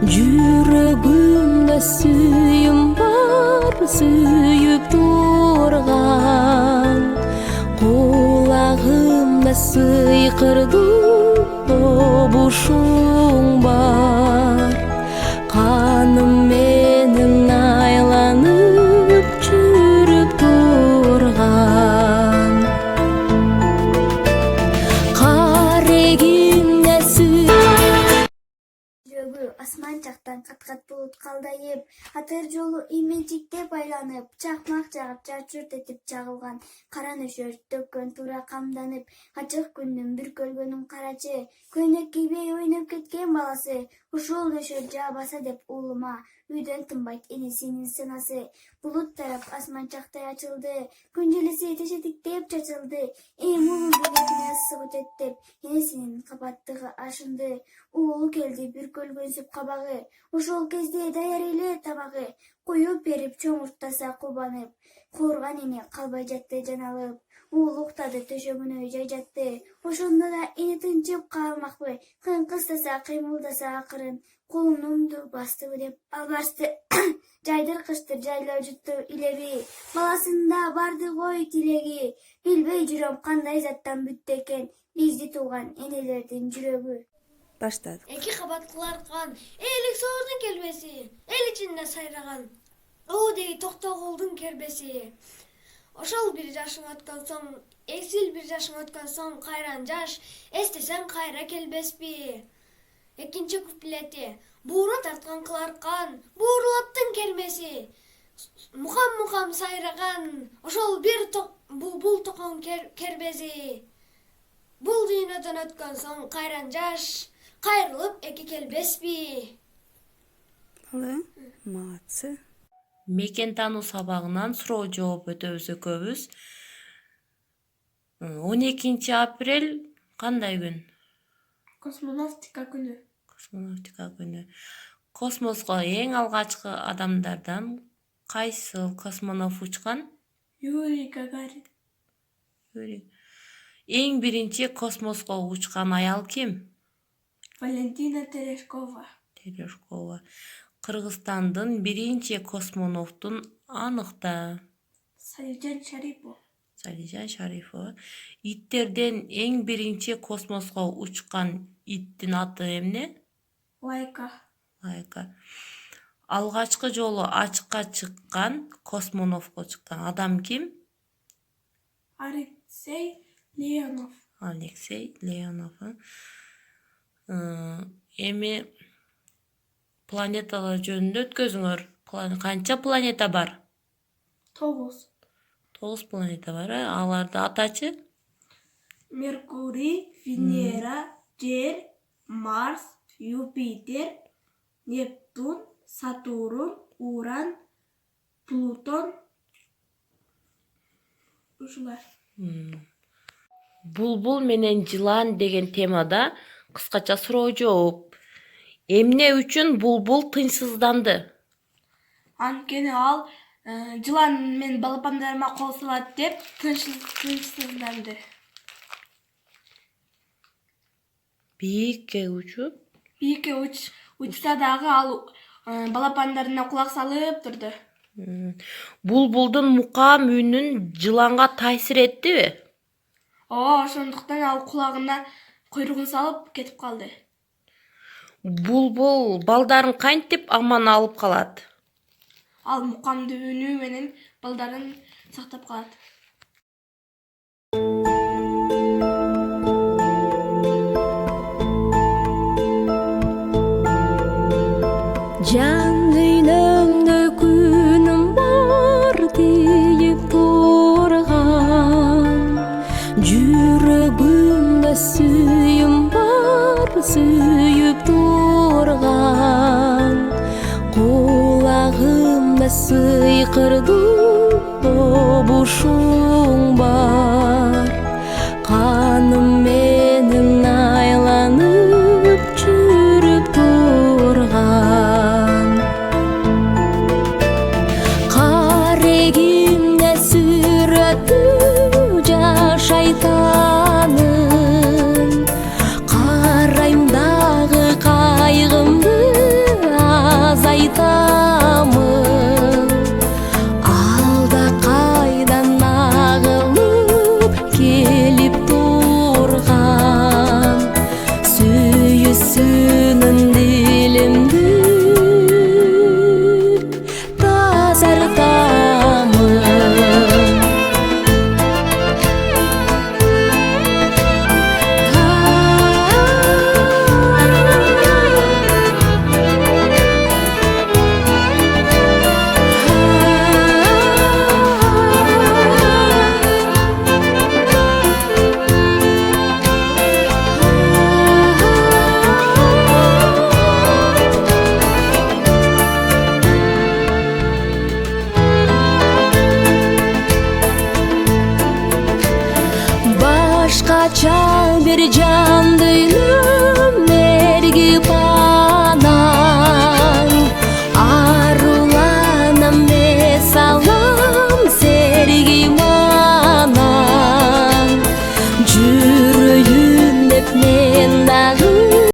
Жүрөгүмдө сүйүм бар, сүйүп турган. Кулагымда сыйкырдуу добушуң бар. Каным менен айланып жүрүп турган. Карегимде Жүрөгү асман жактан кат-кат булут калдайып, атыр жолу именчиктеп айланып, чакмак жагып, чарчурт этип чагылган, кара нөшөр төккөн туура камданып, ачык күндүн бүркөлгөнүн карачы, көйнөк кийбей ойноп кеткен баласы, ушул нөшөр жаа баса деп уулума, үйдөн тынбайт энесинин сынасы. Булут тарап асман чактай ачылды, күн желеси тешетиктеп чачылды, эң улуу бегетине ысык өтөт деп, энесинин кабаттыгы ашынды, уулу келди бүркөлгөнсүп кабагы, ошол кезде даяр эле табагы, коюп берип чоңурттаса кубанып, куурган эне калбай жатты жаналып, уулу уктады төшөгүнө жай жатты, ошондо да эне тынчып калмакпы, кыйынкыстаса кыймылдаса акырын, колумду бастыбы деп албашты, жайдыркычтыр жайлоо жутту илеби, баласында барды гой тилеги, билбей жүрөм кандай заттан бүттү экен бизди тууган энелердин жүрөгү. Баштадык. Эки кабаттуу аркан, элик соордун келбеси, эл ичинде сайраган, оо деги токтогулдун кербеси. Ошол бир жашың өткөн соң, эксил бир жашың өткөн соң, кайран жаш, эстесең кайра келбеспи. Экинчи куплети. Буура тарткан кыларкан, буурулаттын кермеси. Мукам сайраган, ошол бир булбул токон кербези. Бул дүйнөдөн өткөн соң, кайран жаш, кайрылып эки келбеспи. Молодцы. Мекен таануу сабагынан суроо жооп өтөбүз экөөбүз. 12 апрель кандай күн? Космонавтика күнү. Космонавтика күнү. Космоско эң алгачкы адамдардан кайсыл космонавт учкан? Юрий Гагарин. Эң биринчи космоско учкан аял ким? Валентина Терешкова. Кыргызстандын биринчи космонавтун аныкта. Салижан Шарипова. Иттерден эң биринчи космоско учкан иттин аты эмне? Лайка. Алгачкы жолу ачыкка чыккан, космонавтко чыккан адам ким? Алексей Леонов. Эми планеталар жөнүндө өткөзүңөр. Канча планета бар? 9. 9 планета бар. Аларды атачы? Меркурий, Венера, Жер, Марс, Юпитер, Нептун, Сатурн, Уран, Плутон. Ушулар. Булбул менен жылан деген темада кыскача суроо жооп. Эмне үчүн булбул тынчсызданды? Анткени ал жылан мен балапандарыма кол салат деп тынчсызданды. Бийикке учса дагы ал балапандарына кулак салып турду. Булбулдун мукам үнүн жыланга таасир эттиби? Ошондуктан ал кулагына куйругун салып кетип калды. Булбул балдарын кантип аман алып калат? Ал мукамдуу үнү менен балдарын сактап калат. Жан дүйнөмдө күнүм бар тийип турган. Жүрөгүмдө сүйүм бар, сүйүп турган. Кулагымда сыйкырдуу добушуң бар. Каным менен айланып жүрүп турган. Карегимде сүрөтүп жашайтаным. Карайм дагы кайгымды айтамын, алда кайдан агылып келип турган сүйүүсүнүн дилимди тазартамын. Башкача бир жан дүйнөм эргип